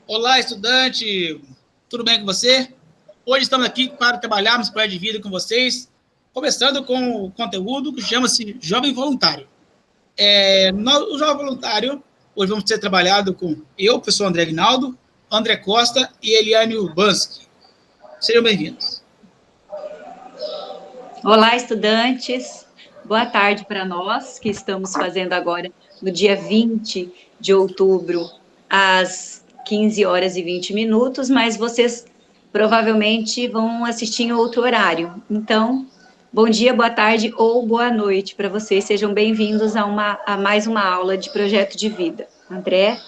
Olá, estudante, tudo bem com você? Hoje estamos aqui para trabalharmos projeto de vida com vocês, começando com o conteúdo que chama-se Jovem Voluntário. O Jovem Voluntário, hoje vamos ser trabalhado com eu, professor André Aguinaldo, André Costa e Eliane Urbanski. Sejam bem-vindos. Olá, estudantes. Boa tarde para nós, que estamos fazendo agora no dia 20 de outubro, às 15 horas e 20 minutos, mas vocês provavelmente vão assistir em outro horário. Então, bom dia, boa tarde ou boa noite para vocês. Sejam bem-vindos a mais uma aula de projeto de vida. André?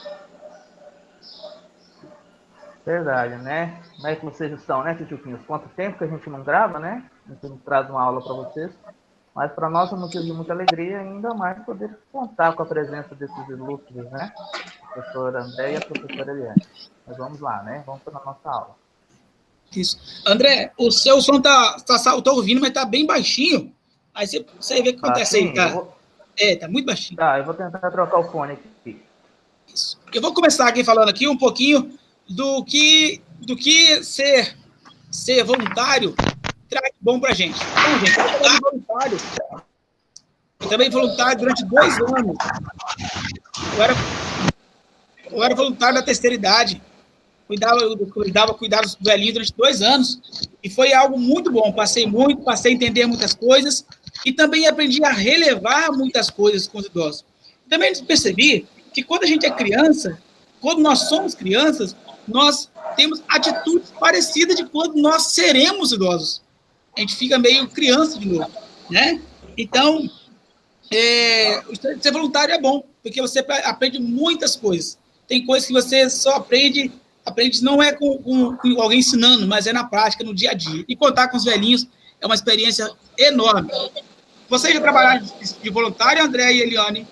Verdade, né? Como é que vocês estão, né, tchutchuquinhos? Quanto tempo que a gente não grava, né? A gente não traz uma aula para vocês. Mas para nós é motivo de muita alegria, ainda mais poder contar com a presença desses ilustres, né? A professora André e a professora Eliane. Mas vamos lá, né? Vamos para a nossa aula. Isso. André, o seu som tá ouvindo, mas tá bem baixinho. Aí você vê o que acontece aí, tá? Tá muito baixinho. Tá, eu vou tentar trocar o fone aqui. Isso. Eu vou começar aqui falando aqui um pouquinho do que ser voluntário traz bom pra gente. Bom, gente, eu também voluntário durante 2 anos. Eu era voluntário da terceira idade. Cuidava dos velhinhos durante 2 anos. E foi algo muito bom. Passei a entender muitas coisas. E também aprendi a relevar muitas coisas com os idosos. Também percebi que quando a gente é criança, quando nós somos crianças, nós temos atitudes parecidas de quando nós seremos idosos. A gente fica meio criança de novo, né? Então, ser voluntário é bom, porque você aprende muitas coisas. Tem coisas que você só aprende não é com alguém ensinando, mas é na prática, no dia a dia. E contar com os velhinhos é uma experiência enorme. Vocês já trabalharam de voluntário, André e Eliane?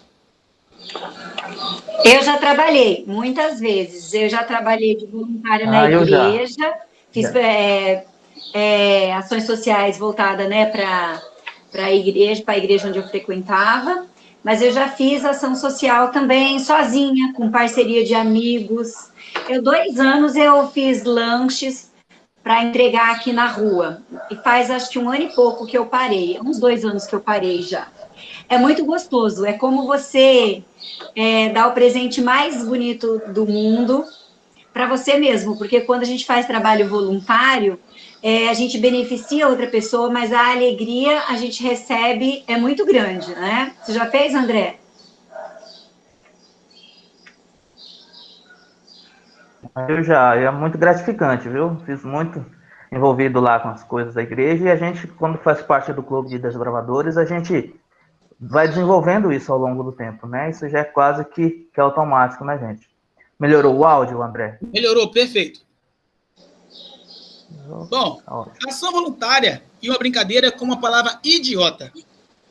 Eu já trabalhei, muitas vezes. Eu já trabalhei de voluntária na igreja, fiz ações sociais voltadas, né, para a igreja onde eu frequentava, mas eu já fiz ação social também sozinha, com parceria de amigos. 2 anos eu fiz lanches para entregar aqui na rua, e faz acho que 1 ano e pouco que eu parei, uns 2 anos que eu parei já. É muito gostoso, é como você dar o presente mais bonito do mundo para você mesmo, porque quando a gente faz trabalho voluntário, a gente beneficia outra pessoa, mas a alegria a gente recebe é muito grande, né? Você já fez, André? Eu já, é muito gratificante, viu? Fiz muito envolvido lá com as coisas da igreja, e a gente, quando faz parte do Clube de Desbravadores, a gente vai desenvolvendo isso ao longo do tempo, né? Isso já é quase que automático, né, gente? Melhorou o áudio, André? Melhorou, perfeito. Bom, ação voluntária e uma brincadeira com a palavra idiota.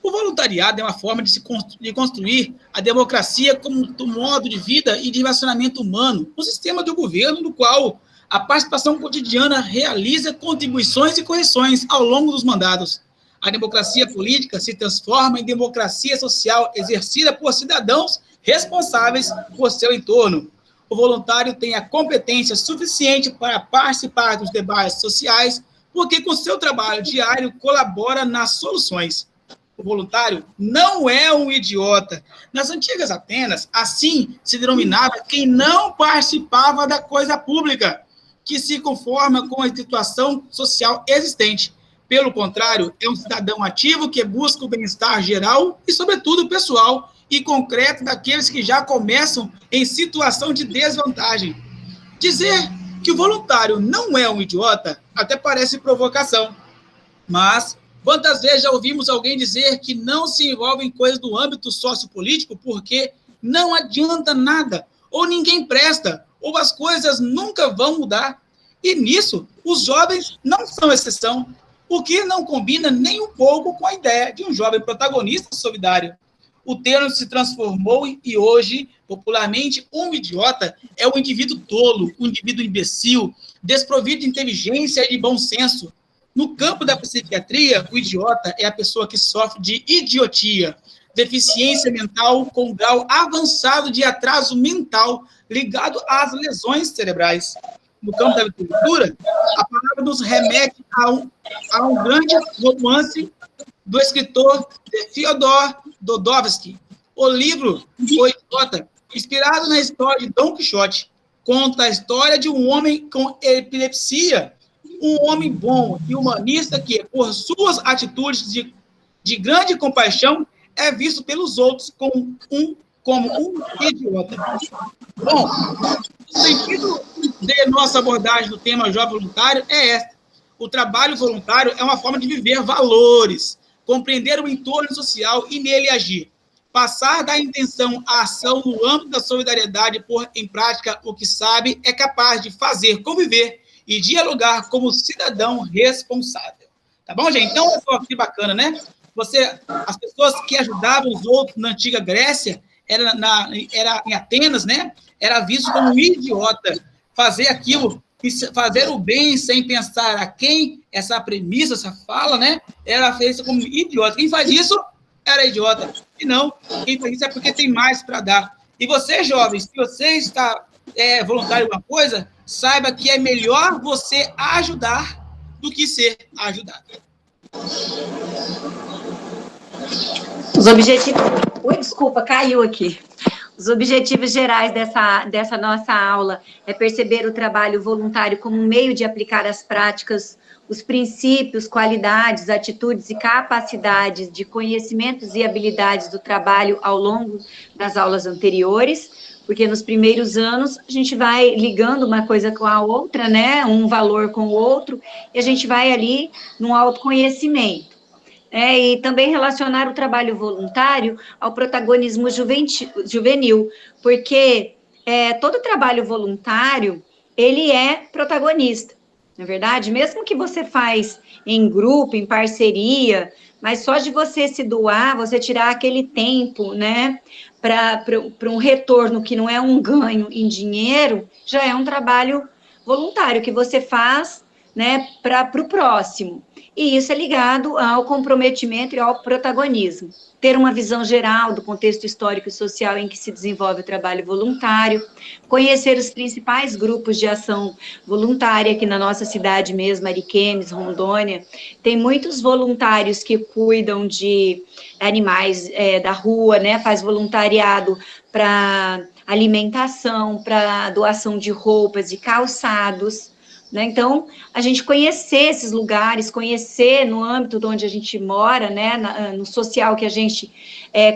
O voluntariado é uma forma de construir a democracia como um modo de vida e de relacionamento humano, um sistema de governo no qual a participação cotidiana realiza contribuições e correções ao longo dos mandatos. A democracia política se transforma em democracia social exercida por cidadãos responsáveis por seu entorno. O voluntário tem a competência suficiente para participar dos debates sociais, porque com seu trabalho diário colabora nas soluções. O voluntário não é um idiota. Nas antigas Atenas, assim se denominava quem não participava da coisa pública, que se conforma com a situação social existente. Pelo contrário, é um cidadão ativo que busca o bem-estar geral e, sobretudo, pessoal e concreto daqueles que já começam em situação de desvantagem. Dizer que o voluntário não é um idiota até parece provocação, mas quantas vezes já ouvimos alguém dizer que não se envolve em coisas do âmbito sociopolítico porque não adianta nada, ou ninguém presta, ou as coisas nunca vão mudar. E nisso, os jovens não são exceção, o que não combina nem um pouco com a ideia de um jovem protagonista solidário. O termo se transformou e hoje, popularmente, um idiota é um indivíduo tolo, um indivíduo imbecil, desprovido de inteligência e de bom senso. No campo da psiquiatria, o idiota é a pessoa que sofre de idiotia. deficiência mental com grau avançado de atraso mental ligado às lesões cerebrais. No campo da literatura, a palavra nos remete a um grande romance do escritor Fyodor Dostoiévski. O livro O Idiota, inspirado na história de Dom Quixote, conta a história de um homem com epilepsia, um homem bom e humanista que, por suas atitudes de grande compaixão, é visto pelos outros como um idiota. Bom, o sentido de nossa abordagem do tema jovem voluntário é esta. O trabalho voluntário é uma forma de viver valores, compreender o entorno social e nele agir. Passar da intenção à ação no âmbito da solidariedade, pôr em prática o que sabe, é capaz de fazer, conviver e dialogar como cidadão responsável. Tá bom, gente? Então, olha só que bacana, né? As pessoas que ajudavam os outros na antiga Grécia, era em Atenas, né? Era visto como um idiota. Fazer aquilo, fazer o bem sem pensar a quem, essa premissa, essa fala, né? Era feita como idiota. Quem faz isso era idiota. E não, quem faz isso é porque tem mais para dar. E você, jovem, se você está voluntário em alguma coisa, saiba que é melhor você ajudar do que ser ajudado. Os objetivos... Ui, desculpa, caiu aqui. Os objetivos gerais dessa nossa aula é perceber o trabalho voluntário como um meio de aplicar as práticas, os princípios, qualidades, atitudes e capacidades de conhecimentos e habilidades do trabalho ao longo das aulas anteriores, porque nos primeiros anos a gente vai ligando uma coisa com a outra, né, um valor com o outro, e a gente vai ali no autoconhecimento. E também relacionar o trabalho voluntário ao protagonismo juvenil, porque todo trabalho voluntário, ele é protagonista, não é verdade? Mesmo que você faz em grupo, em parceria, mas só de você se doar, você tirar aquele tempo, né, para um retorno que não é um ganho em dinheiro, já é um trabalho voluntário que você faz, né, para o próximo. E isso é ligado ao comprometimento e ao protagonismo. Ter uma visão geral do contexto histórico e social em que se desenvolve o trabalho voluntário, conhecer os principais grupos de ação voluntária, aqui na nossa cidade mesmo, Ariquemes, Rondônia, tem muitos voluntários que cuidam de animais da rua, né, faz voluntariado para alimentação, para doação de roupas e calçados, né? Então, a gente conhecer esses lugares, conhecer no âmbito de onde a gente mora, né, no social que a gente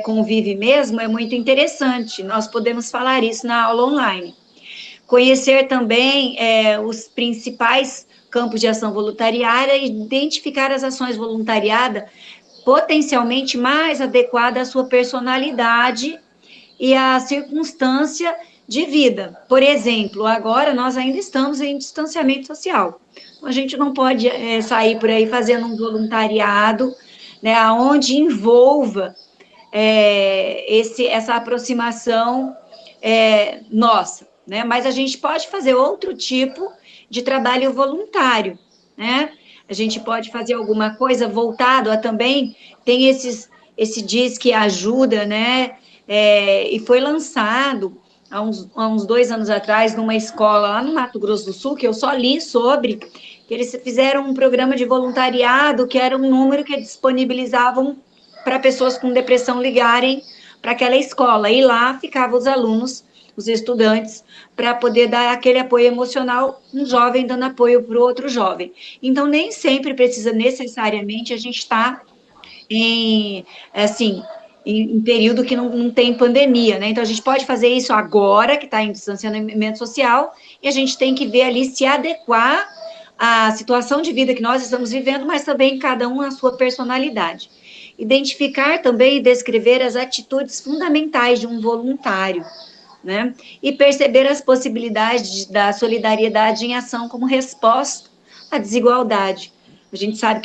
convive mesmo, é muito interessante. Nós podemos falar isso na aula online. Conhecer também os principais campos de ação voluntariada e identificar as ações voluntariadas potencialmente mais adequadas à sua personalidade e à circunstância de vida. Por exemplo, agora nós ainda estamos em distanciamento social. A gente não pode sair por aí fazendo um voluntariado, né, onde envolva essa aproximação nossa, né? Mas a gente pode fazer outro tipo de trabalho voluntário, né? A gente pode fazer alguma coisa voltado a também, tem esse Disque Ajuda, né? E foi lançado há uns 2 anos atrás, numa escola lá no Mato Grosso do Sul, que eu só li sobre, que eles fizeram um programa de voluntariado, que era um número que disponibilizavam para pessoas com depressão ligarem para aquela escola, e lá ficavam os alunos, os estudantes, para poder dar aquele apoio emocional, um jovem dando apoio para o outro jovem. Então, nem sempre precisa necessariamente a gente estar em período que não tem pandemia, né? Então, a gente pode fazer isso agora, que está em distanciamento social, e a gente tem que ver ali se adequar à situação de vida que nós estamos vivendo, mas também cada um a sua personalidade. Identificar também e descrever as atitudes fundamentais de um voluntário, né? E perceber as possibilidades da solidariedade em ação como resposta à desigualdade. A gente sabe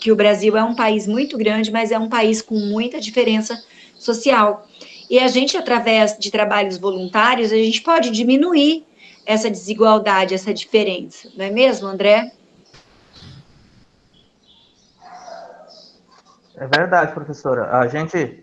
que o Brasil é um país muito grande, mas é um país com muita diferença social. E a gente, através de trabalhos voluntários, a gente pode diminuir essa desigualdade, essa diferença. Não é mesmo, André? É verdade, professora. A gente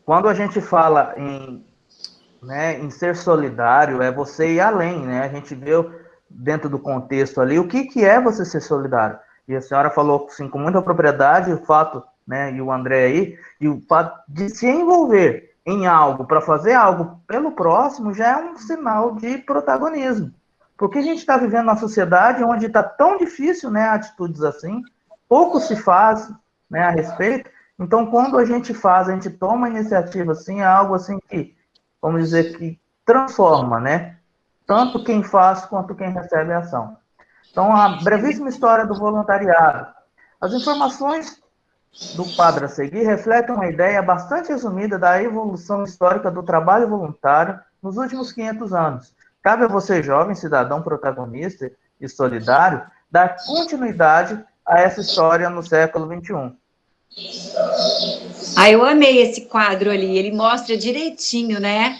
quando a gente fala em ser solidário, é você ir além, né? A gente viu dentro do contexto ali o que é você ser solidário. E a senhora falou assim, com muita propriedade o fato, né, e o André aí, e o fato de se envolver em algo para fazer algo pelo próximo já é um sinal de protagonismo. Porque a gente está vivendo uma sociedade onde está tão difícil, né, atitudes assim, pouco se faz, né, a respeito. Então, quando a gente toma iniciativa assim, é algo assim que, vamos dizer, que transforma, né, tanto quem faz quanto quem recebe a ação. Então, a brevíssima história do voluntariado. As informações do quadro a seguir refletem uma ideia bastante resumida da evolução histórica do trabalho voluntário nos últimos 500 anos. Cabe a você, jovem cidadão protagonista e solidário, dar continuidade a essa história no século XXI. Eu amei esse quadro ali, ele mostra direitinho, né,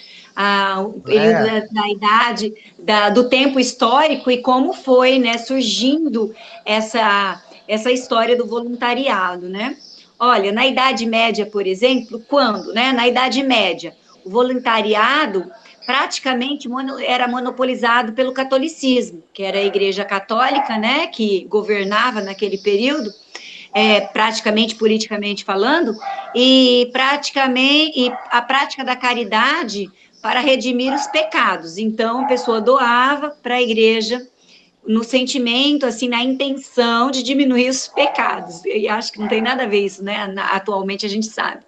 o período da idade, do tempo histórico e como foi, né, surgindo essa história do voluntariado, né? Olha, na Idade Média, por exemplo, quando, né, na Idade Média, o voluntariado praticamente era monopolizado pelo catolicismo, que era a Igreja Católica, né, que governava naquele período, praticamente politicamente falando, e a prática da caridade para redimir os pecados. Então, a pessoa doava para a igreja no sentimento, assim, na intenção de diminuir os pecados. E acho que não tem nada a ver isso, né? Atualmente a gente sabe.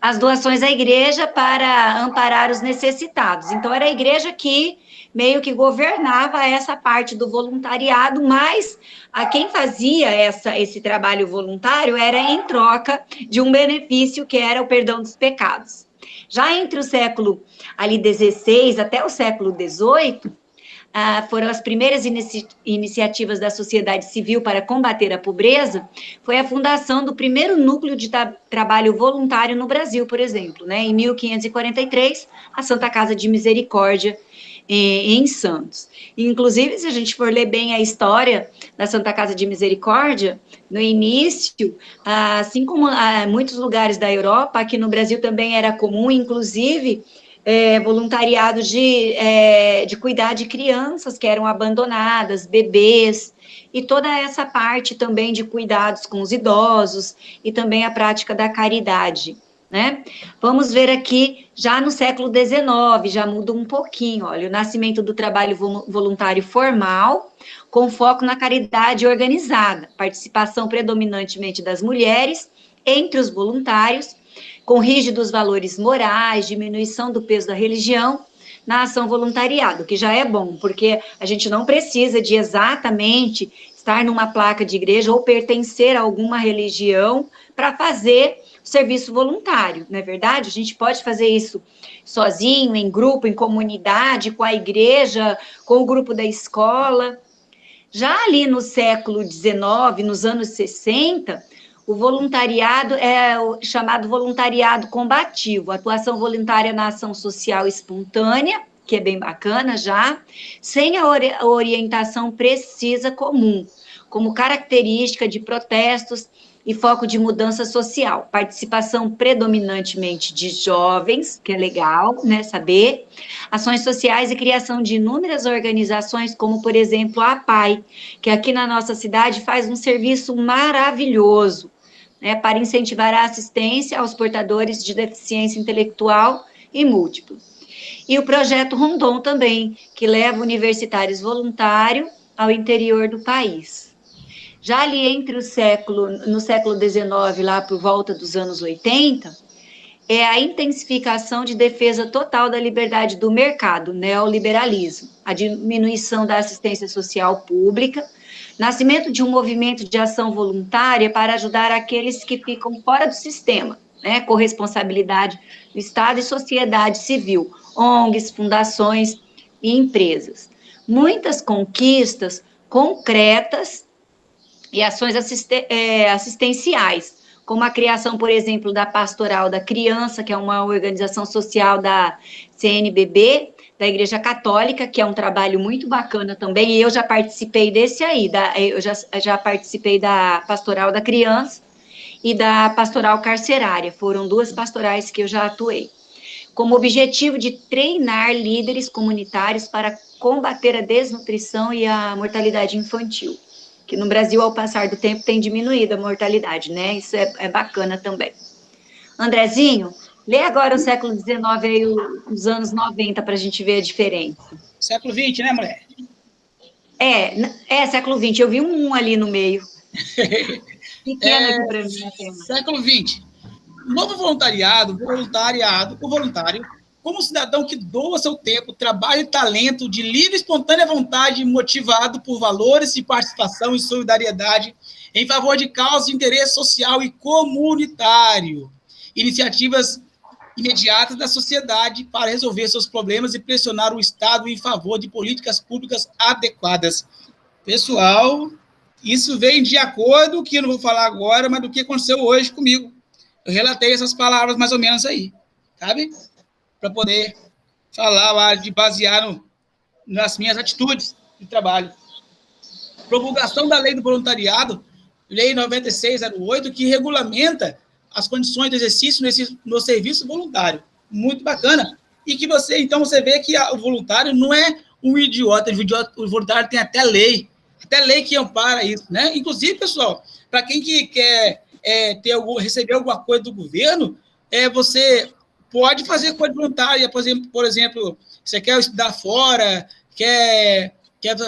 As doações à igreja para amparar os necessitados. Então, era a igreja que meio que governava essa parte do voluntariado, mas a quem fazia esse trabalho voluntário era em troca de um benefício que era o perdão dos pecados. Já entre o século ali 16 até o século 18, foram as primeiras iniciativas da sociedade civil para combater a pobreza, foi a fundação do primeiro núcleo de trabalho voluntário no Brasil, por exemplo, né? Em 1543, a Santa Casa de Misericórdia, em Santos. Inclusive, se a gente for ler bem a história da Santa Casa de Misericórdia, no início, assim como muitos lugares da Europa, aqui no Brasil também era comum, inclusive, voluntariado de cuidar de crianças que eram abandonadas, bebês, e toda essa parte também de cuidados com os idosos, e também a prática da caridade, né? Vamos ver aqui, já no século XIX, já muda um pouquinho, olha, o nascimento do trabalho voluntário formal, com foco na caridade organizada, participação predominantemente das mulheres entre os voluntários, com rígidos valores morais, diminuição do peso da religião na ação voluntariado, que já é bom, porque a gente não precisa de exatamente estar numa placa de igreja ou pertencer a alguma religião para fazer serviço voluntário, não é verdade? A gente pode fazer isso sozinho, em grupo, em comunidade, com a igreja, com o grupo da escola. Já ali no século XIX, nos anos 60, o voluntariado é o chamado voluntariado combativo, atuação voluntária na ação social espontânea, que é bem bacana já, sem a orientação precisa comum, como característica de protestos e foco de mudança social, participação predominantemente de jovens, que é legal, né, saber, ações sociais e criação de inúmeras organizações, como, por exemplo, a APAI, que aqui na nossa cidade faz um serviço maravilhoso, né, para incentivar a assistência aos portadores de deficiência intelectual e múltipla. E o projeto Rondon também, que leva universitários voluntários ao interior do país. Já ali no século XIX, lá por volta dos anos 80, é a intensificação de defesa total da liberdade do mercado, neoliberalismo, a diminuição da assistência social pública, nascimento de um movimento de ação voluntária para ajudar aqueles que ficam fora do sistema, né, corresponsabilidade do Estado e sociedade civil, ONGs, fundações e empresas. Muitas conquistas concretas e ações assistenciais, como a criação, por exemplo, da Pastoral da Criança, que é uma organização social da CNBB, da Igreja Católica, que é um trabalho muito bacana também, e eu já participei desse aí, eu já participei da Pastoral da Criança, e da pastoral carcerária. Foram 2 pastorais que eu já atuei. Como objetivo de treinar líderes comunitários para combater a desnutrição e a mortalidade infantil, que no Brasil, ao passar do tempo, tem diminuído a mortalidade, né? Isso é bacana também. Andrezinho, lê agora o século XIX, aí, os anos 90, para a gente ver a diferença. Século XX, né, mulher? Século XX, eu vi um ali no meio. Pequeno aqui para mim, a tema. Século XX. Novo voluntariado, o voluntário, como cidadão que doa seu tempo, trabalho e talento de livre e espontânea vontade, motivado por valores de participação e solidariedade em favor de causas de interesse social e comunitário. Iniciativas imediatas da sociedade para resolver seus problemas e pressionar o Estado em favor de políticas públicas adequadas. Pessoal, isso vem de acordo, que eu não vou falar agora, mas do que aconteceu hoje comigo. Eu relatei essas palavras mais ou menos aí, sabe? Para poder falar, de basear nas minhas atitudes de trabalho. Promulgação da Lei do Voluntariado, Lei 9608, que regulamenta as condições de exercício no serviço voluntário. Muito bacana. E que você vê que o voluntário não é um idiota, o voluntário tem até lei que ampara isso, né? Inclusive, pessoal, para quem que quer receber alguma coisa do governo, você pode fazer coisa voluntária, por exemplo, você quer estudar fora, quer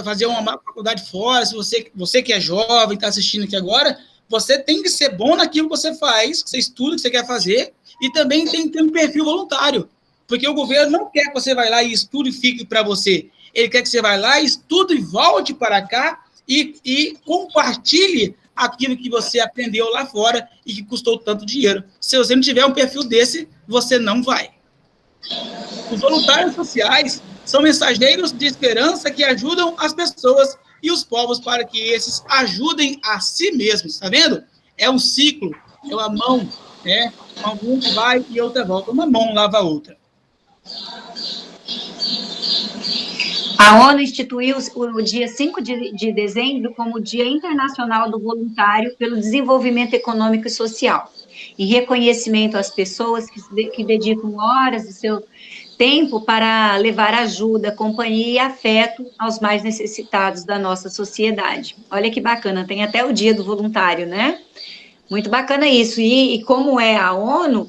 fazer uma faculdade fora, se você que é jovem, está assistindo aqui agora, você tem que ser bom naquilo que você faz, que você estuda, que você quer fazer, e também tem que ter um perfil voluntário, porque o governo não quer que você vá lá e estude e fique para você, ele quer que você vá lá, estude e volte para cá e compartilhe aquilo que você aprendeu lá fora e que custou tanto dinheiro. Se você não tiver um perfil desse, você não vai. Os voluntários sociais são mensageiros de esperança que ajudam as pessoas e os povos para que esses ajudem a si mesmos, tá vendo? É um ciclo, é uma mão, né? Uma mão vai e outra volta, uma mão lava a outra. A ONU instituiu o dia 5 de dezembro como Dia Internacional do Voluntário pelo Desenvolvimento Econômico e Social, em reconhecimento às pessoas que dedicam horas do seu tempo para levar ajuda, companhia e afeto aos mais necessitados da nossa sociedade. Olha que bacana, tem até o Dia do Voluntário, né? Muito bacana isso. E como é a ONU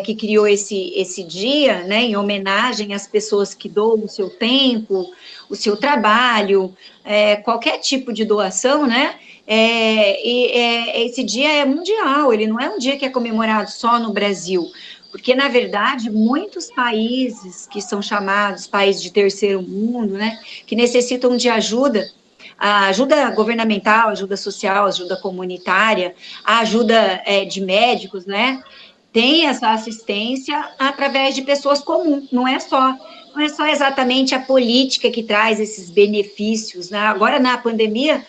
que criou esse dia, né, em homenagem às pessoas que doam o seu tempo, o seu trabalho, qualquer tipo de doação, né? Esse dia é mundial, ele não é um dia que é comemorado só no Brasil, porque, na verdade, muitos países que são chamados países de terceiro mundo, né, que necessitam de ajuda, a ajuda governamental, ajuda social, ajuda comunitária, a ajuda de médicos, né, tem essa assistência através de pessoas comuns, não é só exatamente a política que traz esses benefícios, né? Agora, na pandemia,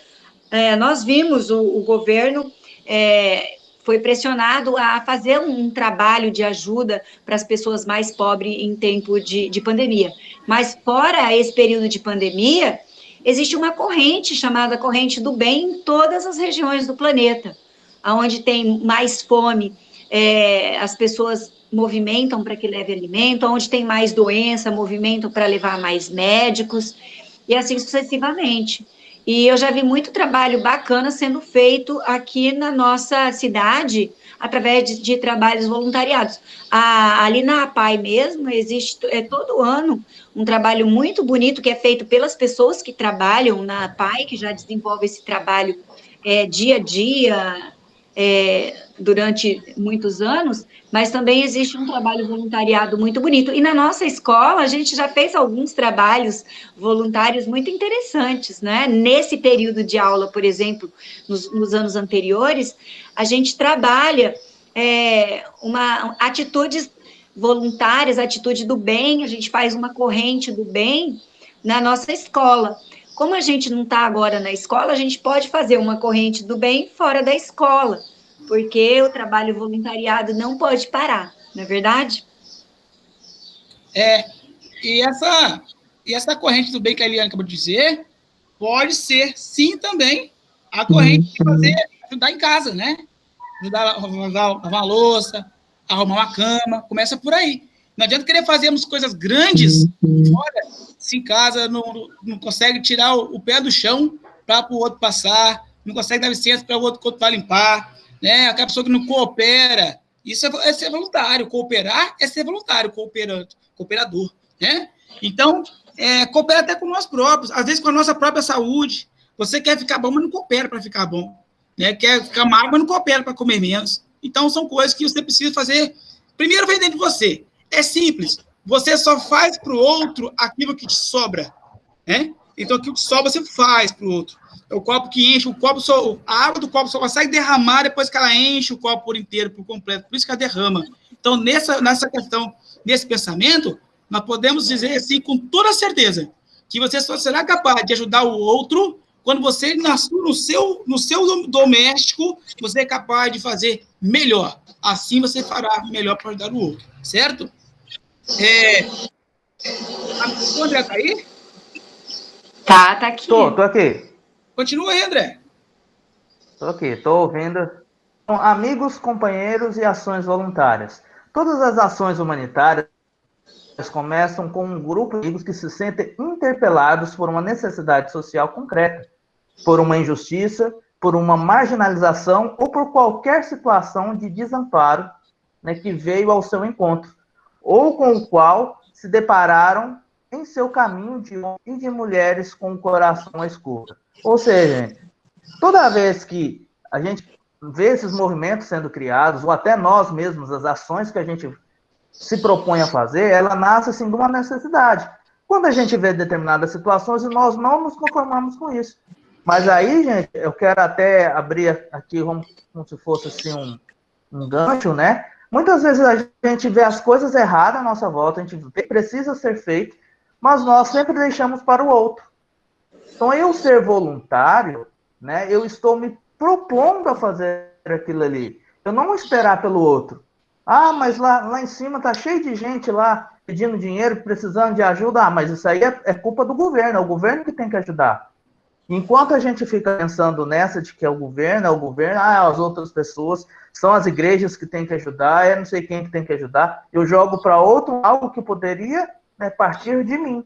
nós vimos o governo foi pressionado a fazer um trabalho de ajuda para as pessoas mais pobres em tempo de pandemia. Mas, fora esse período de pandemia, existe uma corrente chamada corrente do bem em todas as regiões do planeta, onde tem mais fome, as pessoas movimentam para que leve alimento, onde tem mais doença, movimentam para levar mais médicos, e assim sucessivamente. E eu já vi muito trabalho bacana sendo feito aqui na nossa cidade, através de trabalhos voluntariados. Ali na APAI mesmo, existe todo ano um trabalho muito bonito que é feito pelas pessoas que trabalham na APAI, que já desenvolve esse trabalho dia a dia, durante muitos anos, mas também existe um trabalho voluntariado muito bonito. E na nossa escola, a gente já fez alguns trabalhos voluntários muito interessantes, né? Nesse período de aula, por exemplo, nos anos anteriores, a gente trabalha atitudes voluntárias, atitude do bem, a gente faz uma corrente do bem na nossa escola. Como a gente não está agora na escola, a gente pode fazer uma corrente do bem fora da escola, porque o trabalho voluntariado não pode parar, não é verdade? E essa corrente do bem que a Eliane acabou de dizer, pode ser, sim, também, a corrente de ajudar em casa, né? ajudar a lavar uma louça, arrumar uma cama, começa por aí. Não adianta querer fazermos coisas grandes fora, se em casa não consegue tirar o pé do chão para o outro passar, não consegue dar licença para o outro para limpar, né? Aquela pessoa que não coopera, isso é ser voluntário. Cooperar é ser voluntário, cooperador, né? Então, coopera até com nós próprios, às vezes com a nossa própria saúde. Você quer ficar bom, mas não coopera para ficar bom, né? Quer ficar magro, mas não coopera para comer menos. Então, são coisas que você precisa fazer. Primeiro, vem dentro de você. É simples. Você só faz para o outro aquilo que te sobra, né? Então, aquilo que sobra, você faz para o outro. É o copo que enche, a água do copo só consegue derramar depois que ela enche o copo por inteiro, por completo. Por isso que ela derrama. Então, nessa questão, nesse pensamento, nós podemos dizer assim, com toda certeza, que você só será capaz de ajudar o outro quando você, no seu doméstico, você é capaz de fazer melhor. Assim você fará melhor para ajudar o outro, certo? O André está aí? Tá aqui. Tô aqui. Continua aí, André. Tô aqui, tô ouvindo. Então, amigos, companheiros e ações voluntárias. Todas as ações humanitárias começam com um grupo de amigos que se sentem interpelados por uma necessidade social concreta, por uma injustiça, por uma marginalização ou por qualquer situação de desamparo, né, que veio ao seu encontro, ou com o qual se depararam em seu caminho de homens e de mulheres com o coração à escuta. Ou seja, toda vez que a gente vê esses movimentos sendo criados, ou até nós mesmos, as ações que a gente se propõe a fazer, ela nasce assim de uma necessidade. Quando a gente vê determinadas situações e nós não nos conformamos com isso. Mas aí, gente, eu quero até abrir aqui como se fosse assim um gancho, né? Muitas vezes a gente vê as coisas erradas à nossa volta, a gente vê que precisa ser feito, mas nós sempre deixamos para o outro. Então, eu ser voluntário, né, eu estou me propondo a fazer aquilo ali. Eu não esperar pelo outro. Ah, mas lá em cima tá cheio de gente lá pedindo dinheiro, precisando de ajuda. Ah, mas isso aí é culpa do governo, é o governo que tem que ajudar. Enquanto a gente fica pensando nessa de que é o governo, as outras pessoas, são as igrejas que têm que ajudar, não sei quem que tem que ajudar, eu jogo para outro algo que poderia, né, partir de mim.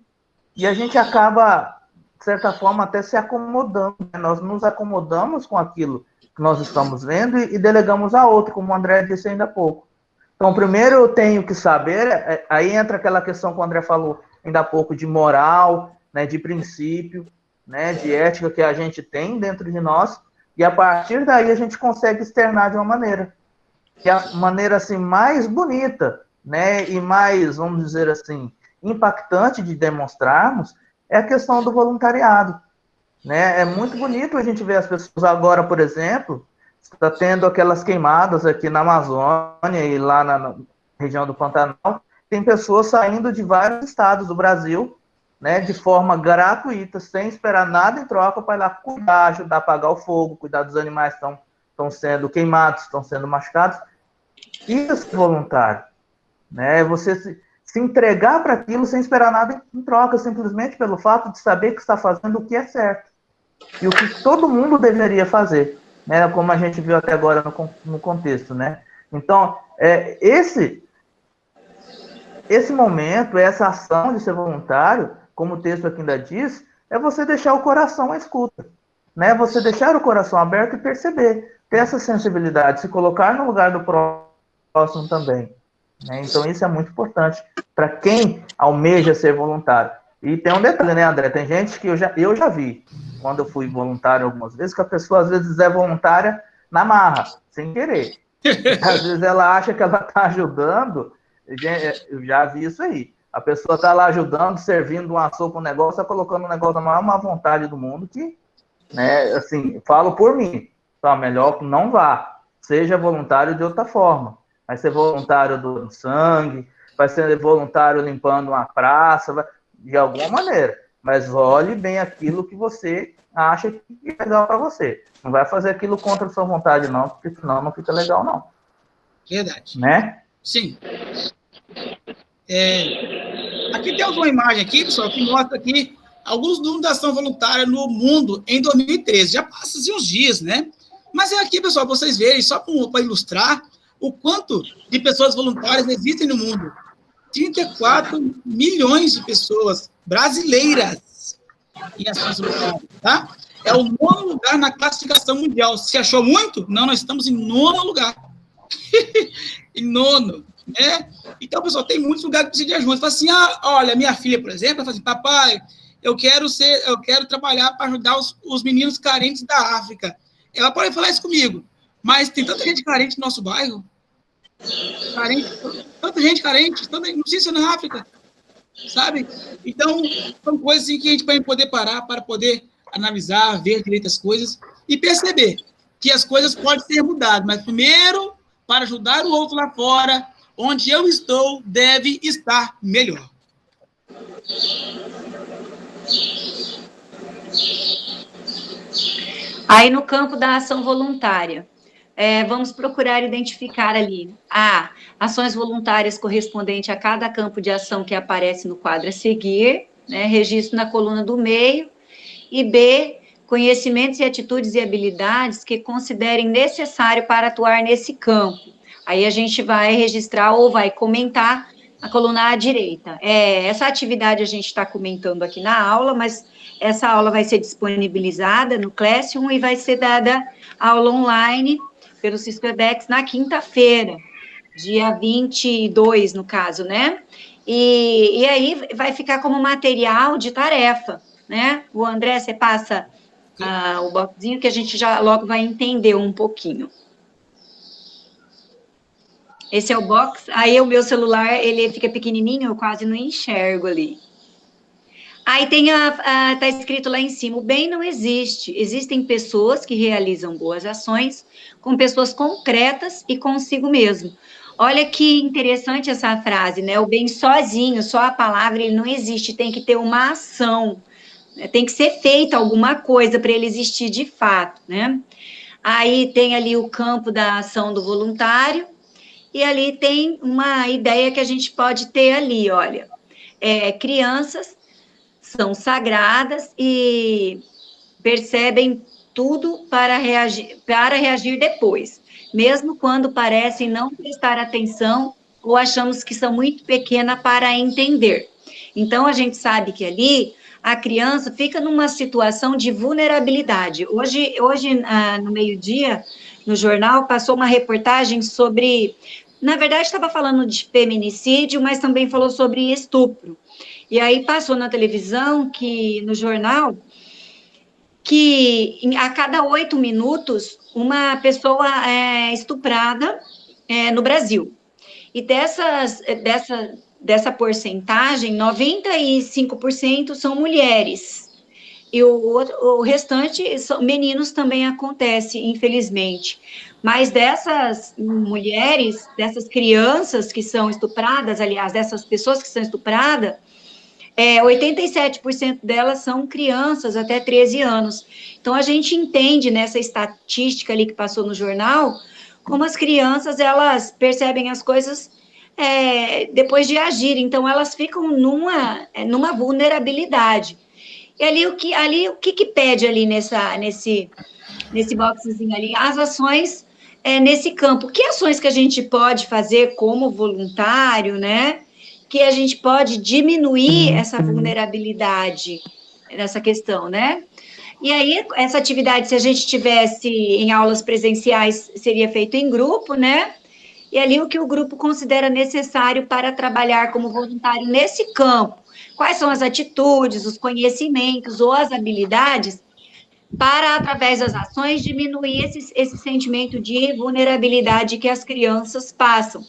E a gente acaba, de certa forma, até se acomodando. Né? Nós nos acomodamos com aquilo que nós estamos vendo e delegamos a outro, como o André disse ainda há pouco. Então, primeiro eu tenho que saber, aí entra aquela questão que o André falou ainda há pouco, de moral, né, de princípio, né, de ética que a gente tem dentro de nós, e a partir daí a gente consegue externar de uma maneira, que é a maneira assim, mais bonita, né, e mais, vamos dizer assim, impactante de demonstrarmos, é a questão do voluntariado. Né? É muito bonito a gente ver as pessoas agora, por exemplo, está tendo aquelas queimadas aqui na Amazônia e lá na região do Pantanal, tem pessoas saindo de vários estados do Brasil, né, de forma gratuita, sem esperar nada em troca, para ir lá cuidar, ajudar a apagar o fogo, cuidar dos animais que estão sendo queimados, estão sendo machucados. Isso é voluntário. Né? Você se entregar para aquilo sem esperar nada em troca, simplesmente pelo fato de saber que está fazendo o que é certo. E o que todo mundo deveria fazer, né? Como a gente viu até agora no contexto. Né? Então, esse momento, essa ação de ser voluntário, como o texto aqui ainda diz, é você deixar o coração à escuta. Né? Você deixar o coração aberto e perceber, ter essa sensibilidade, se colocar no lugar do próximo também. Né? Então, isso é muito importante para quem almeja ser voluntário. E tem um detalhe, né, André? Tem gente que eu já vi, quando eu fui voluntário algumas vezes, que a pessoa às vezes é voluntária na marra, sem querer. Às vezes ela acha que ela está ajudando, eu já vi isso aí. A pessoa está lá ajudando, servindo uma sopa, um negócio, está colocando um negócio na maior má vontade do mundo, que, né, assim, falo por mim, então, melhor que não vá, seja voluntário de outra forma. Vai ser voluntário do sangue, vai ser voluntário limpando uma praça, de alguma maneira. Mas olhe bem aquilo que você acha que é legal para você. Não vai fazer aquilo contra a sua vontade, não, porque senão não fica legal, não. Verdade. Né? Sim. Aqui temos uma imagem aqui, pessoal, que mostra aqui alguns números da ação voluntária no mundo em 2013. Já passa-se uns dias, né? Mas é aqui, pessoal, para vocês verem, só para ilustrar o quanto de pessoas voluntárias existem no mundo. 34 milhões de pessoas brasileiras em ações voluntárias, tá? É o 9º lugar na classificação mundial. Se achou muito? Não, nós estamos em 9º lugar. Em 9º, né? Então, pessoal, tem muitos lugares que precisam de ajuda. Fala assim, olha, minha filha, por exemplo, fala assim, papai, eu quero trabalhar para ajudar os meninos carentes da África. Ela pode falar isso comigo, mas tem tanta gente carente no nosso bairro, tanta gente carente, não precisa ser na África, sabe? Então, são coisas assim que a gente vai poder parar para poder analisar, ver direito as coisas e perceber que as coisas podem ser mudadas, mas primeiro, para ajudar o outro lá fora, onde eu estou, deve estar melhor. Aí, no campo da ação voluntária, vamos procurar identificar ali ações voluntárias correspondentes a cada campo de ação que aparece no quadro a seguir, né, registro na coluna do meio, e B, conhecimentos e atitudes e habilidades que considerem necessário para atuar nesse campo. Aí a gente vai registrar ou vai comentar a coluna à direita. Essa atividade a gente está comentando aqui na aula, mas essa aula vai ser disponibilizada no Classroom e vai ser dada aula online pelo Cisco Webex na quinta-feira, dia 22, no caso, né? E aí vai ficar como material de tarefa, né? O André, você passa o boxzinho que a gente já logo vai entender um pouquinho. Esse é o box. Aí o meu celular, ele fica pequenininho, eu quase não enxergo ali. Aí tem tá escrito lá em cima, o bem não existe. Existem pessoas que realizam boas ações com pessoas concretas e consigo mesmo. Olha que interessante essa frase, né? O bem sozinho, só a palavra, ele não existe. Tem que ter uma ação. Tem que ser feita alguma coisa para ele existir de fato, né? Aí tem ali o campo da ação do voluntário, e ali tem uma ideia que a gente pode ter ali, olha. Crianças são sagradas e percebem tudo para reagir depois, mesmo quando parecem não prestar atenção ou achamos que são muito pequenas para entender. Então, a gente sabe que ali a criança fica numa situação de vulnerabilidade. Hoje no meio-dia, no jornal, passou uma reportagem sobre... Na verdade, estava falando de feminicídio, mas também falou sobre estupro. E aí passou na televisão, no jornal, que a cada 8 minutos, uma pessoa é estuprada no Brasil. E dessa porcentagem, 95% são mulheres. E o restante, meninos também acontece, infelizmente. Mas dessas mulheres, dessas crianças que são estupradas, aliás, dessas pessoas que são estupradas, 87% delas são crianças até 13 anos. Então, a gente entende nessa estatística ali que passou no jornal, como as crianças, elas percebem as coisas depois de agir. Então, elas ficam numa vulnerabilidade. E ali, o que pede ali nesse boxezinho ali? As ações nesse campo. Que ações que a gente pode fazer como voluntário, né? Que a gente pode diminuir essa vulnerabilidade nessa questão, né? E aí, essa atividade, se a gente tivesse em aulas presenciais, seria feito em grupo, né? E ali o que o grupo considera necessário para trabalhar como voluntário nesse campo. Quais são as atitudes, os conhecimentos ou as habilidades para, através das ações, diminuir esse sentimento de vulnerabilidade que as crianças passam.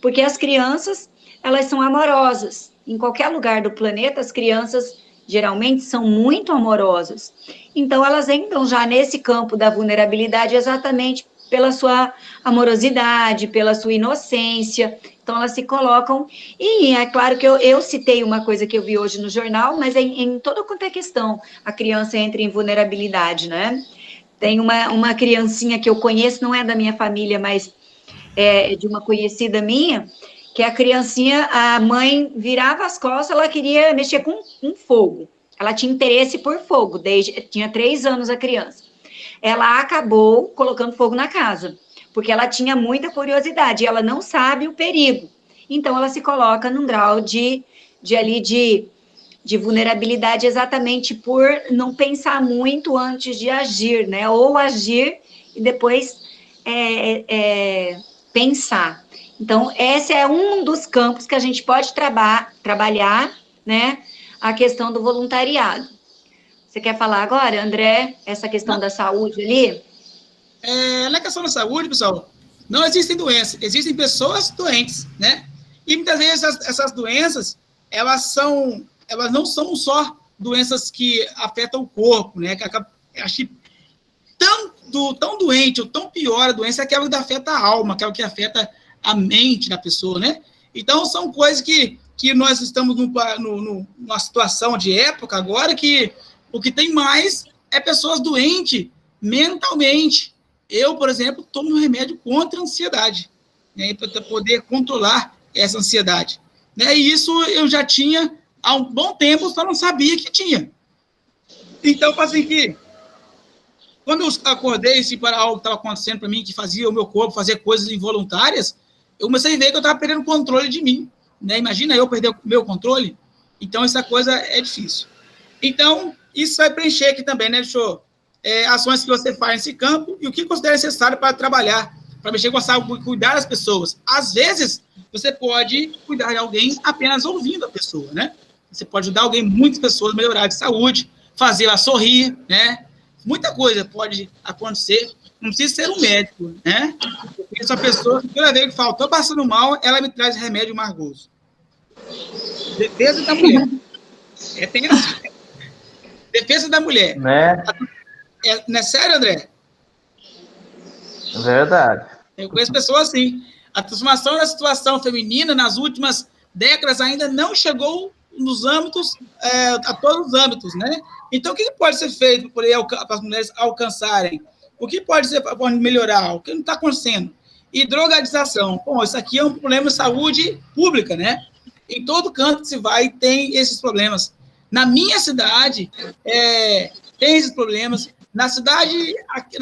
Porque as crianças, elas são amorosas. Em qualquer lugar do planeta, as crianças geralmente são muito amorosas. Então, elas entram já nesse campo da vulnerabilidade exatamente pela sua amorosidade, pela sua inocência. Então, elas se colocam... E é claro que eu citei uma coisa que eu vi hoje no jornal, mas em toda quanto é questão, a criança entra em vulnerabilidade, né? Tem uma criancinha que eu conheço, não é da minha família, mas é de uma conhecida minha, que a criancinha, a mãe virava as costas, ela queria mexer com fogo. Ela tinha interesse por fogo, tinha 3 anos a criança. ela acabou colocando fogo na casa, porque ela tinha muita curiosidade, e ela não sabe o perigo. Então, ela se coloca num grau de vulnerabilidade exatamente por não pensar muito antes de agir, né? Ou agir e depois pensar. Então, esse é um dos campos que a gente pode trabalhar, né? A questão do voluntariado. Você quer falar agora, André, essa questão da saúde ali? Na questão da saúde, pessoal, não existem doenças, existem pessoas doentes, né? E muitas vezes essas doenças, elas não são só doenças que afetam o corpo, né? Acho tão doente ou tão pior a doença é aquela que afeta a alma, aquela que afeta a mente da pessoa, né? Então, são coisas que nós estamos numa situação de época agora que o que tem mais é pessoas doentes mentalmente. Eu, por exemplo, tomo um remédio contra a ansiedade, né, para poder controlar essa ansiedade. Né? E isso eu já tinha há um bom tempo, só não sabia que tinha. Então, assim que, quando eu acordei para algo que estava acontecendo para mim, que fazia o meu corpo fazer coisas involuntárias, eu comecei a ver que eu estava perdendo o controle de mim. Né? Imagina eu perder o meu controle? Então, essa coisa é difícil. Então, isso vai preencher aqui também, né, Deixou? Ações que você faz nesse campo e o que considera necessário para trabalhar, para mexer com a saúde, cuidar das pessoas. Às vezes, você pode cuidar de alguém apenas ouvindo a pessoa, né? Você pode ajudar alguém, muitas pessoas, a melhorar de saúde, fazer ela sorrir, né? Muita coisa pode acontecer, não precisa ser um médico, né? Porque essa pessoa, toda vez que fala, estou passando mal, ela me traz remédio amargoso. Defesa da mulher. Defesa da mulher. Né? Não é sério, André? Verdade. Eu conheço pessoas assim. A transformação da situação feminina nas últimas décadas ainda não chegou nos âmbitos, a todos os âmbitos, né? Então, o que pode ser feito para as mulheres alcançarem? O que pode ser para melhorar? O que não está acontecendo? E drogadização. Bom, isso aqui é um problema de saúde pública, né? Em todo canto que se vai, tem esses problemas. Na minha cidade, tem esses problemas. Na cidade, aqui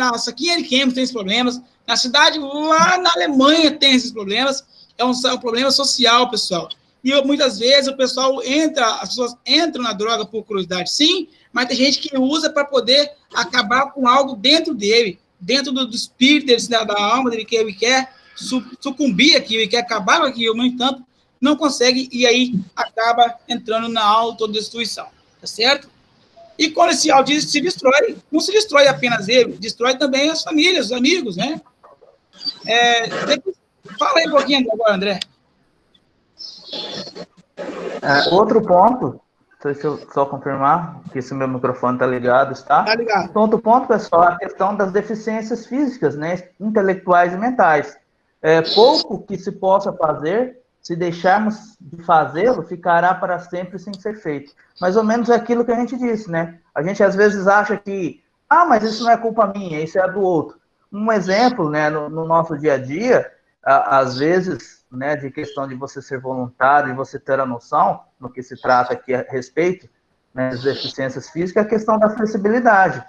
em Ariquemes tem esses problemas. Na cidade, lá na Alemanha, tem esses problemas. É um problema social, pessoal. E muitas vezes as pessoas entram na droga por curiosidade, sim, mas tem gente que usa para poder acabar com algo dentro dele, dentro do espírito dele, da alma dele, que ele quer sucumbir aqui, ele quer acabar com aquilo, no entanto, não consegue, e aí acaba entrando na autodestruição, tá certo? E quando esse algo se destrói, não se destrói apenas ele, destrói também as famílias, os amigos, né? Fala aí um pouquinho agora, André. Outro ponto, deixa eu só confirmar que esse meu microfone está ligado, está? Tá ligado. Então, outro ponto, pessoal, é a questão das deficiências físicas, né, intelectuais e mentais. Pouco que se possa fazer, se deixarmos de fazê-lo, ficará para sempre sem ser feito. Mais ou menos é aquilo que a gente disse, né? A gente às vezes acha que, mas isso não é culpa minha, isso é do outro. Um exemplo, né, no nosso dia a dia, às vezes, né, de questão de você ser voluntário e você ter a noção, no que se trata aqui a respeito, né, das deficiências físicas, é a questão da flexibilidade.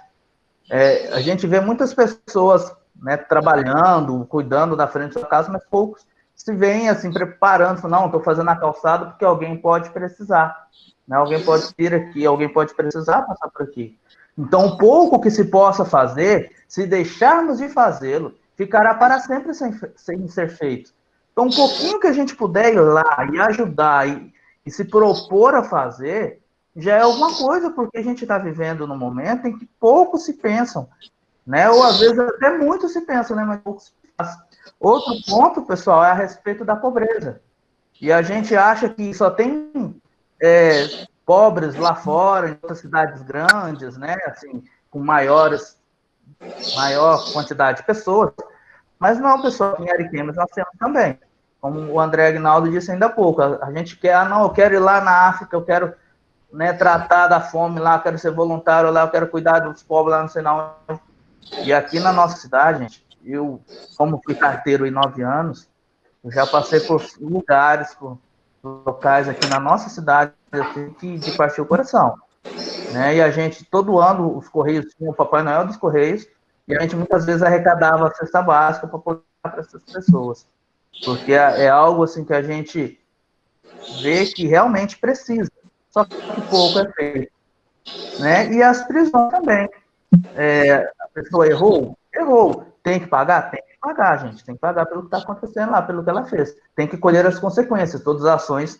A gente vê muitas pessoas, né, trabalhando, cuidando da frente da sua casa, mas poucos se veem assim, preparando, não, estou fazendo a calçada porque alguém pode precisar. Né? Alguém pode vir aqui, alguém pode precisar passar por aqui. Então, o pouco que se possa fazer, se deixarmos de fazê-lo, ficará para sempre sem ser feito. Então, um pouquinho que a gente puder ir lá e ajudar e se propor a fazer, já é alguma coisa, porque a gente está vivendo num momento em que poucos se pensam, né? Ou às vezes até muito se pensa, né? Mas pouco se faz. Outro ponto, pessoal, é a respeito da pobreza. E a gente acha que só tem pobres lá fora, em outras cidades grandes, né? Assim, com maior quantidade de pessoas. Mas não, pessoal, em Ariquemes nós temos também. Como o André Aguinaldo disse ainda há pouco, a gente quer, eu quero ir lá na África, eu quero, né, tratar da fome lá, eu quero ser voluntário lá, eu quero cuidar dos pobres lá, não sei não. E aqui na nossa cidade, gente, eu, como fui carteiro em 9 anos, eu já passei por lugares, por locais aqui na nossa cidade, de partir o coração. Né? E a gente, todo ano, os Correios tinham o Papai Noel dos Correios, E a gente muitas vezes arrecadava a cesta básica para poder dar para essas pessoas. Porque é algo assim que a gente vê que realmente precisa. Só que pouco é feito. Né? E as prisões também. A pessoa errou? Errou. Tem que pagar? Tem que pagar, gente. Tem que pagar pelo que está acontecendo lá, pelo que ela fez. Tem que colher as consequências. Todas as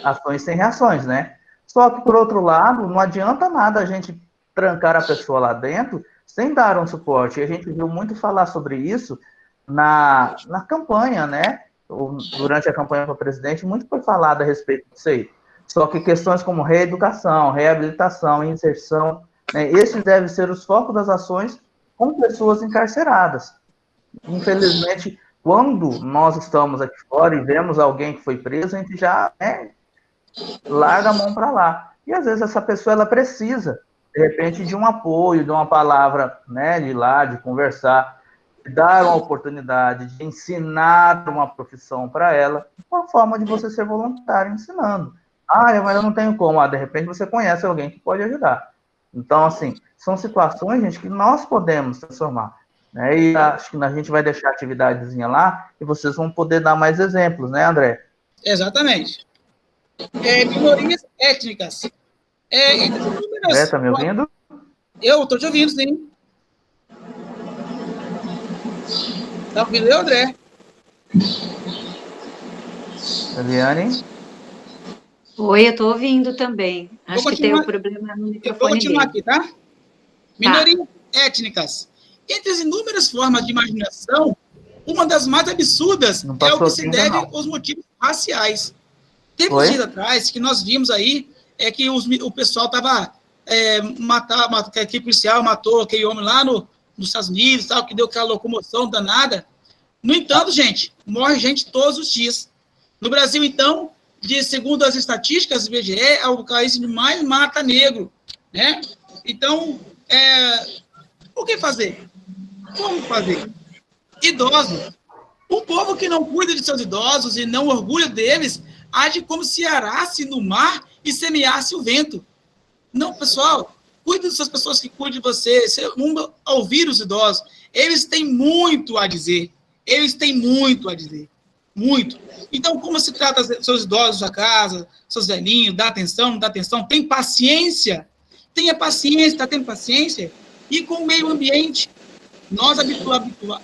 ações têm reações, né? Só que, por outro lado, não adianta nada a gente trancar a pessoa lá dentro sem dar um suporte. E a gente viu muito falar sobre isso na campanha, né? Durante a campanha para presidente, muito foi falado a respeito disso aí. Só que questões como reeducação, reabilitação, inserção, né, esses devem ser os focos das ações com pessoas encarceradas. Infelizmente, quando nós estamos aqui fora e vemos alguém que foi preso, a gente já larga a mão para lá. E às vezes essa pessoa ela precisa, de repente, de um apoio, de uma palavra, né, de ir lá, de conversar, de dar uma oportunidade, de ensinar uma profissão para ela, uma forma de você ser voluntário ensinando. Mas eu não tenho como. De repente você conhece alguém que pode ajudar. Então, assim, são situações, gente, que nós podemos transformar. Né? E acho que a gente vai deixar a atividadezinha lá e vocês vão poder dar mais exemplos, né, André? Exatamente. Minorias étnicas. André, tá me ouvindo? Eu estou te ouvindo, sim. Tá ouvindo eu, André? Eliane? Oi, eu estou ouvindo também. Acho que tem um problema no microfone. Eu vou continuar dele. aqui, tá? Minorias étnicas. Entre as inúmeras formas de marginação, uma das mais absurdas é o que se deve aos motivos raciais. Teve uns dias atrás que nós vimos aí que o pessoal estava que a equipe policial matou aquele homem lá nos Estados Unidos, tal, que deu aquela locomoção danada. No entanto, gente, morre gente todos os dias. No Brasil, então, segundo as estatísticas do IBGE, é o país que mais mata negro, né? Então, o que fazer? Como fazer? Idosos. Um povo que não cuida de seus idosos e não orgulha deles, age como se arasse no mar e semeasse o vento. Não, pessoal, cuide dessas pessoas que cuidam de você. Vamos ouvir os idosos. Eles têm muito a dizer. Eles têm muito a dizer. Muito. Então, como se trata dos seus idosos da casa, seus velhinhos, dá atenção, não dá atenção? Tem paciência? Tenha paciência, está tendo paciência? E com o meio ambiente, nós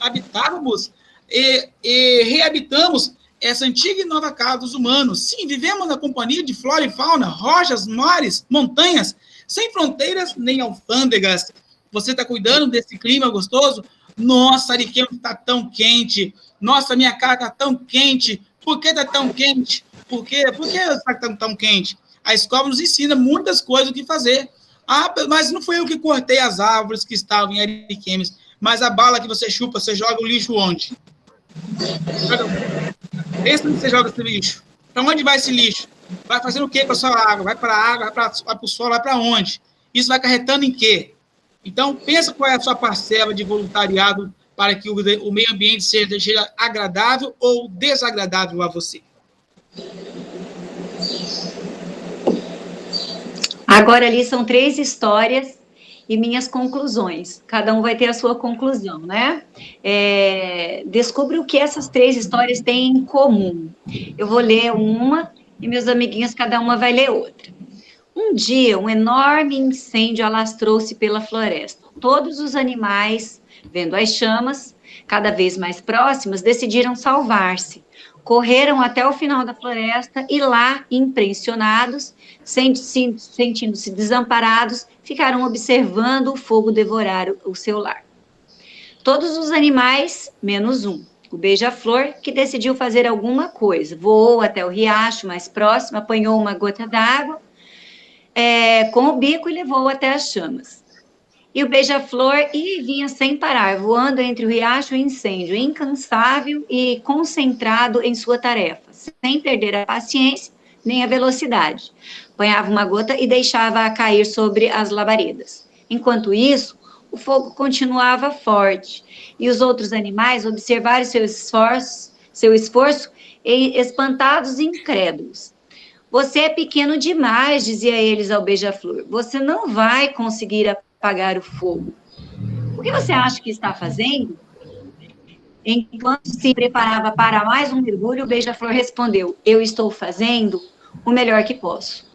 habitávamos e reabitamos essa antiga e nova casa dos humanos. Sim, vivemos na companhia de flora e fauna, rochas, mares, montanhas, sem fronteiras nem alfândegas. Você está cuidando desse clima gostoso? Nossa, Ariquemes está tão quente. Nossa, minha cara está tão quente. Por que está tão quente? Por que está tão quente? A escola nos ensina muitas coisas o que fazer. Mas não foi eu que cortei as árvores que estavam em Ariquemes. Mas a bala que você chupa, você joga o lixo onde? Pensa onde você joga esse lixo. Para onde vai esse lixo? Vai fazendo o quê com a sua água? Vai para a água, vai para o solo, vai para onde? Isso vai acarretando em quê? Então, pensa qual é a sua parcela de voluntariado para que o meio ambiente seja agradável ou desagradável a você. Agora, ali são 3 histórias e minhas conclusões. Cada um vai ter a sua conclusão, né? Descubra o que essas 3 histórias têm em comum. Eu vou ler uma e meus amiguinhos, cada uma vai ler outra. Um dia, um enorme incêndio alastrou-se pela floresta. Todos os animais, vendo as chamas cada vez mais próximas, decidiram salvar-se. Correram até o final da floresta e lá, impressionados, sentindo-se desamparados, ficaram observando o fogo devorar o seu lar. Todos os animais, menos um, o beija-flor, que decidiu fazer alguma coisa. Voou até o riacho mais próximo, apanhou uma gota d'água com o bico e levou até as chamas. E o beija-flor ia e vinha sem parar, voando entre o riacho e o incêndio, incansável e concentrado em sua tarefa, sem perder a paciência nem a velocidade. Apanhava uma gota e deixava-a cair sobre as labaredas. Enquanto isso, o fogo continuava forte, e os outros animais observaram seu esforço espantados e incrédulos. Você é pequeno demais, dizia eles ao beija-flor. Você não vai conseguir apagar o fogo. O que você acha que está fazendo? Enquanto se preparava para mais um mergulho, o beija-flor respondeu: eu estou fazendo o melhor que posso.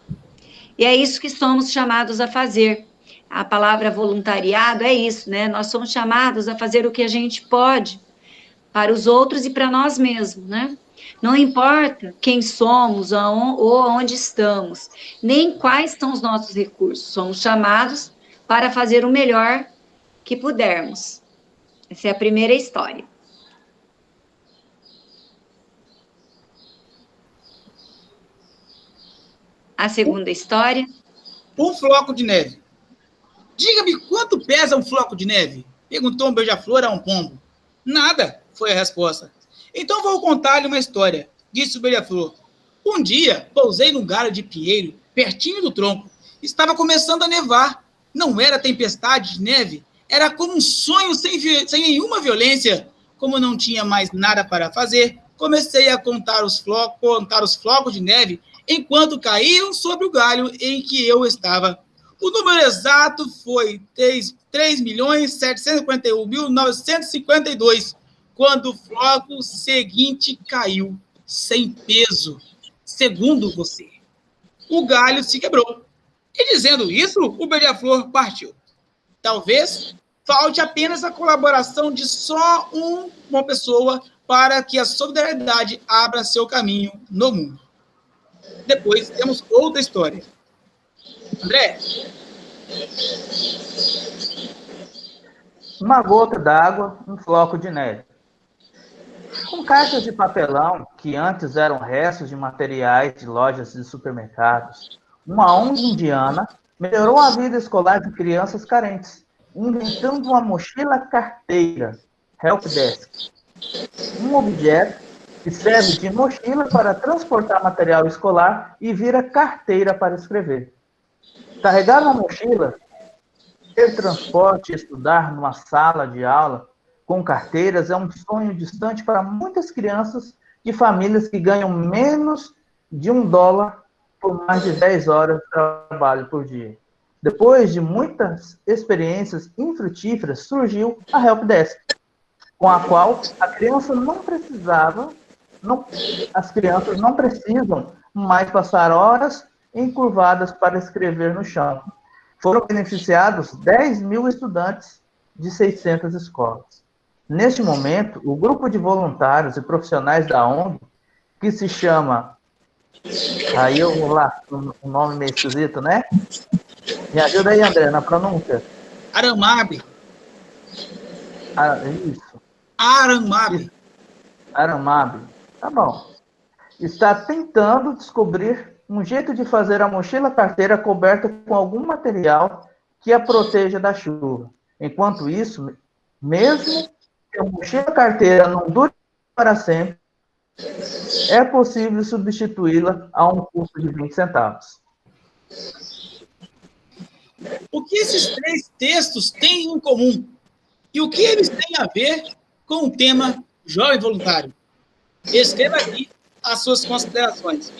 E é isso que somos chamados a fazer. A palavra voluntariado é isso, né? Nós somos chamados a fazer o que a gente pode para os outros e para nós mesmos, né? Não importa quem somos ou onde estamos, nem quais são os nossos recursos. Somos chamados para fazer o melhor que pudermos. Essa é a primeira história. A segunda história. Um floco de neve. Diga-me quanto pesa um floco de neve? Perguntou um beija-flor a um pombo. Nada, foi a resposta. Então vou contar-lhe uma história, disse o beija-flor. Um dia, pousei num galho de pinheiro, pertinho do tronco. Estava começando a nevar. Não era tempestade de neve, era como um sonho sem nenhuma violência. Como não tinha mais nada para fazer, comecei a contar os flocos de neve enquanto caíam sobre o galho em que eu estava. O número exato foi 3.741.952, quando o floco seguinte caiu, sem peso, segundo você. O galho se quebrou. E dizendo isso, o beija-flor partiu. Talvez falte apenas a colaboração de só uma pessoa para que a solidariedade abra seu caminho no mundo. Depois temos outra história. André? Uma gota d'água, um floco de neve. Com caixas de papelão, que antes eram restos de materiais de lojas de supermercados, uma ONG indiana melhorou a vida escolar de crianças carentes, inventando uma mochila carteira, Helpdesk. Um objeto que serve de mochila para transportar material escolar e vira carteira para escrever. Carregar uma mochila, ter transporte e estudar numa sala de aula com carteiras é um sonho distante para muitas crianças de famílias que ganham menos de $1 por mais de 10 horas de trabalho por dia. Depois de muitas experiências infrutíferas, surgiu a Helpdesk, com a qual as crianças não precisam mais passar horas encurvadas para escrever no chão. Foram beneficiados 10.000 estudantes de 600 escolas. Neste momento, o grupo de voluntários e profissionais da ONG, que se chama... Aí eu vou lá, um nome meio esquisito, né? Me ajuda aí, André, na pronúncia. Aramab. Isso. Aramab. Aramab. Tá bom. Está tentando descobrir um jeito de fazer a mochila carteira coberta com algum material que a proteja da chuva. Enquanto isso, mesmo que a mochila carteira não dure para sempre, é possível substituí-la a um custo de 20 centavos. O que esses 3 textos têm em comum? E o que eles têm a ver com o tema Jovem Voluntário? Escreva aqui as suas considerações.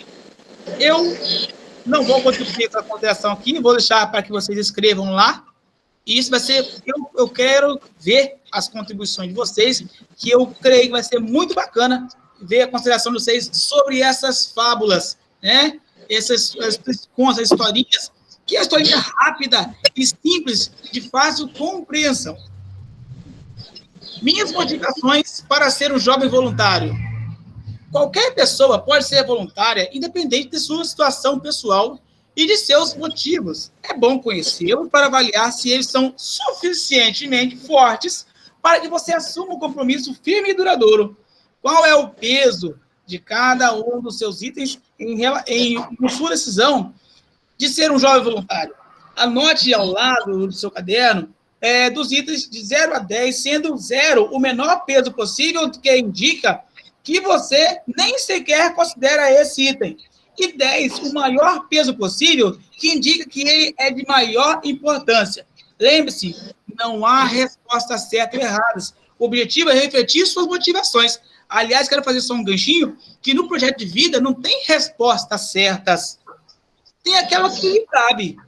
Eu não vou contribuir com a consideração aqui, vou deixar para que vocês escrevam lá. E isso vai ser... Eu quero ver as contribuições de vocês, que eu creio que vai ser muito bacana ver a consideração de vocês sobre essas fábulas, né? Essas historinhas, que é uma historinha rápida e simples, de fácil compreensão. Minhas motivações para ser um jovem voluntário. Qualquer pessoa pode ser voluntária, independente de sua situação pessoal e de seus motivos. É bom conhecê-los para avaliar se eles são suficientemente fortes para que você assuma um compromisso firme e duradouro. Qual é o peso de cada um dos seus itens em sua decisão de ser um jovem voluntário? Anote ao lado do seu caderno dos itens de 0 a 10, sendo 0 o menor peso possível, que indica que você nem sequer considera esse item. E 10, o maior peso possível, que indica que ele é de maior importância. Lembre-se, não há respostas certas ou erradas. O objetivo é refletir suas motivações. Aliás, quero fazer só um ganchinho, que no projeto de vida não tem respostas certas. Tem aquela que lhe cabe.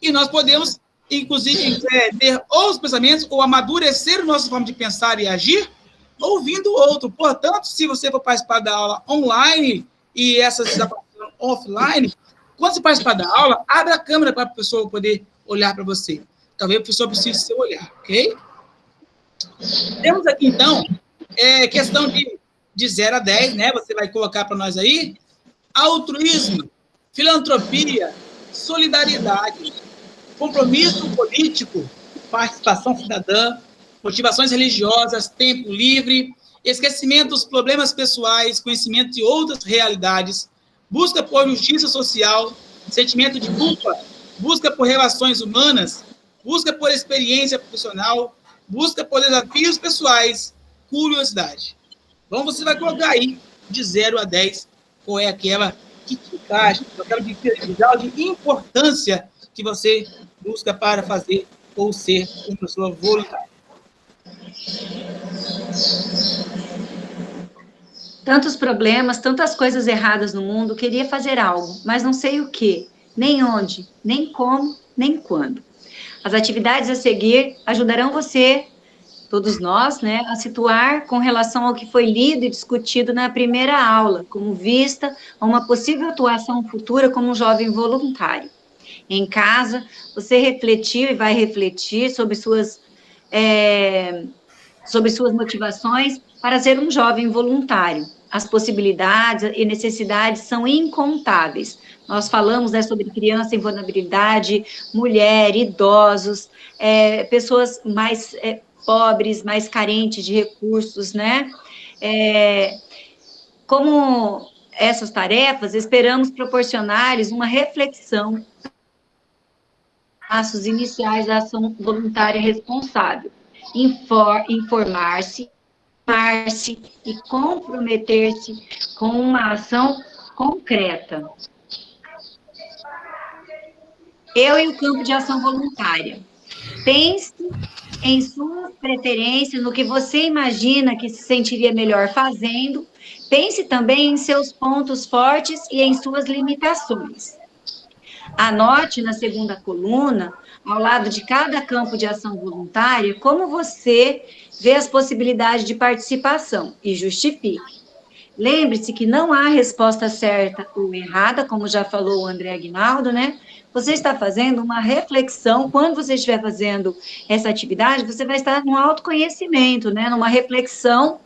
E nós podemos inclusive, ter ou os pensamentos, ou amadurecer a nossa forma de pensar e agir, ouvindo o outro. Portanto, se você for participar da aula online e essas offline, quando você participar da aula, abre a câmera para a pessoa poder olhar para você. Talvez a pessoa precise do seu olhar, ok? Temos aqui, então, questão de 0 a 10, né? Você vai colocar para nós aí. Altruísmo, filantropia, solidariedade, compromisso político, participação cidadã, motivações religiosas, tempo livre, esquecimento dos problemas pessoais, conhecimento de outras realidades, busca por justiça social, sentimento de culpa, busca por relações humanas, busca por experiência profissional, busca por desafios pessoais, curiosidade. Então, você vai colocar aí, de 0 a 10, qual é aquela que te encaixa, aquela de importância que você busca para fazer ou ser uma pessoa voluntária. Tantos problemas, tantas coisas erradas no mundo, queria fazer algo, mas não sei o que, nem onde, nem como, nem quando. As atividades a seguir ajudarão você, todos nós, né, a situar com relação ao que foi lido e discutido na primeira aula, como vista a uma possível atuação futura como um jovem voluntário. Em casa, você refletiu e vai refletir sobre suas motivações para ser um jovem voluntário. As possibilidades e necessidades são incontáveis. Nós falamos, né, sobre criança em vulnerabilidade, mulher, idosos, pessoas mais pobres, mais carentes de recursos, né? Como essas tarefas, esperamos proporcionar-lhes uma reflexão, passos iniciais da ação voluntária responsável, informar-se e comprometer-se com uma ação concreta. Eu e o campo de ação voluntária. Pense em suas preferências, no que você imagina que se sentiria melhor fazendo. Pense também em seus pontos fortes e em suas limitações. Anote na segunda coluna, ao lado de cada campo de ação voluntária, como você vê as possibilidades de participação e justifique. Lembre-se que não há resposta certa ou errada, como já falou o André Aguinaldo, né? Você está fazendo uma reflexão, quando você estiver fazendo essa atividade, você vai estar no autoconhecimento, né? Numa reflexão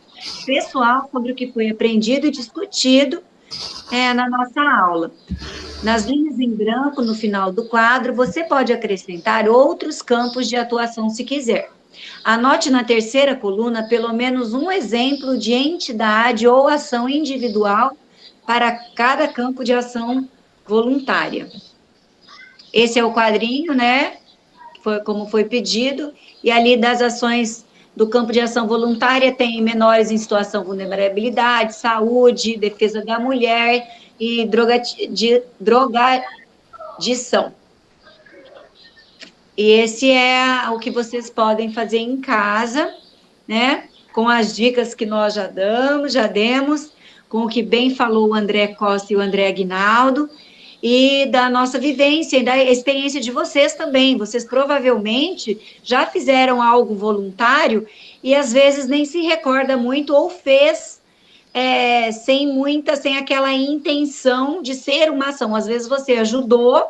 pessoal sobre o que foi aprendido e discutido na nossa aula. Nas linhas em branco, no final do quadro, você pode acrescentar outros campos de atuação se quiser. Anote na terceira coluna pelo menos um exemplo de entidade ou ação individual para cada campo de ação voluntária. Esse é o quadrinho, né? Como foi pedido, e ali das ações do campo de ação voluntária tem menores em situação de vulnerabilidade, saúde, defesa da mulher e drogadição. E esse é o que vocês podem fazer em casa, né? Com as dicas que nós já demos, com o que bem falou o André Costa e o André Aguinaldo, e da nossa vivência e da experiência de vocês também. Vocês provavelmente já fizeram algo voluntário e às vezes nem se recorda muito ou fez sem aquela intenção de ser uma ação. Às vezes você ajudou,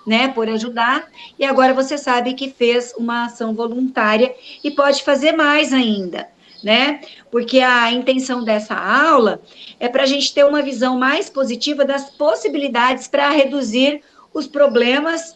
né, por ajudar, e agora você sabe que fez uma ação voluntária e pode fazer mais ainda, né? Porque a intenção dessa aula é para a gente ter uma visão mais positiva das possibilidades para reduzir os problemas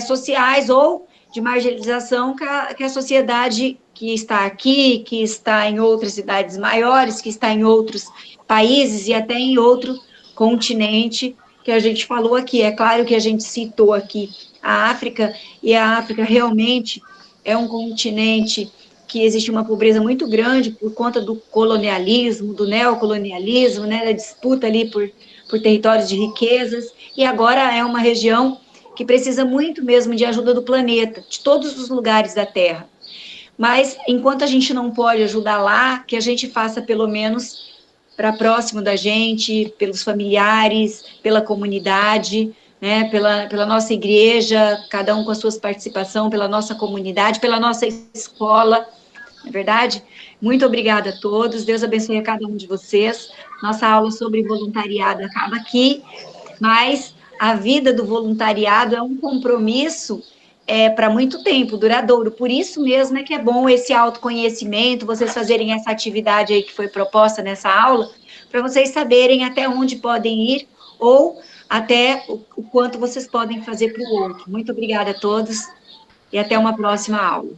sociais ou de marginalização que a sociedade que está aqui, que está em outras cidades maiores, que está em outros países e até em outro continente que a gente falou aqui. É claro que a gente citou aqui a África, e a África realmente é um continente que existe uma pobreza muito grande por conta do colonialismo, do neocolonialismo, né, da disputa ali por territórios de riquezas, e agora é uma região que precisa muito mesmo de ajuda do planeta, de todos os lugares da Terra. Mas, enquanto a gente não pode ajudar lá, que a gente faça pelo menos para próximo da gente, pelos familiares, pela comunidade, né, pela nossa igreja, cada um com as suas participações, pela nossa comunidade, pela nossa escola, não é verdade? Muito obrigada a todos, Deus abençoe a cada um de vocês. Nossa aula sobre voluntariado acaba aqui, mas a vida do voluntariado é um compromisso para muito tempo, duradouro. Por isso mesmo é que é bom esse autoconhecimento, vocês fazerem essa atividade aí que foi proposta nessa aula, para vocês saberem até onde podem ir ou até o quanto vocês podem fazer para o outro. Muito obrigada a todos e até uma próxima aula.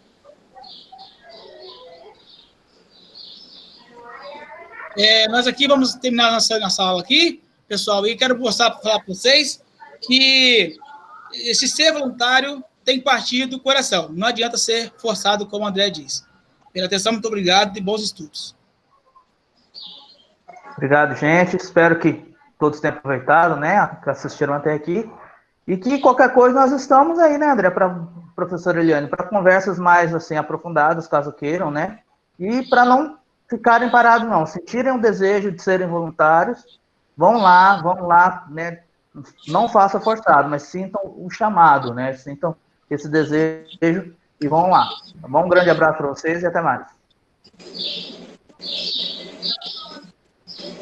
Nós aqui vamos terminar nossa aula aqui, pessoal, e quero falar para vocês que esse ser voluntário tem que partir do coração. Não adianta ser forçado, como o André diz. Pela atenção, muito obrigado e bons estudos. Obrigado, gente. Espero que todos tenham aproveitado, né? Que assistiram até aqui. E que qualquer coisa nós estamos aí, né, André, para professora Eliane, para conversas mais assim aprofundadas, caso queiram, né? E para não ficarem parados, não. Se tirem o desejo de serem voluntários, vão lá, né? Não faça forçado, mas sintam o chamado, né? Sintam esse desejo e vão lá. Tá bom? Um grande abraço para vocês e até mais.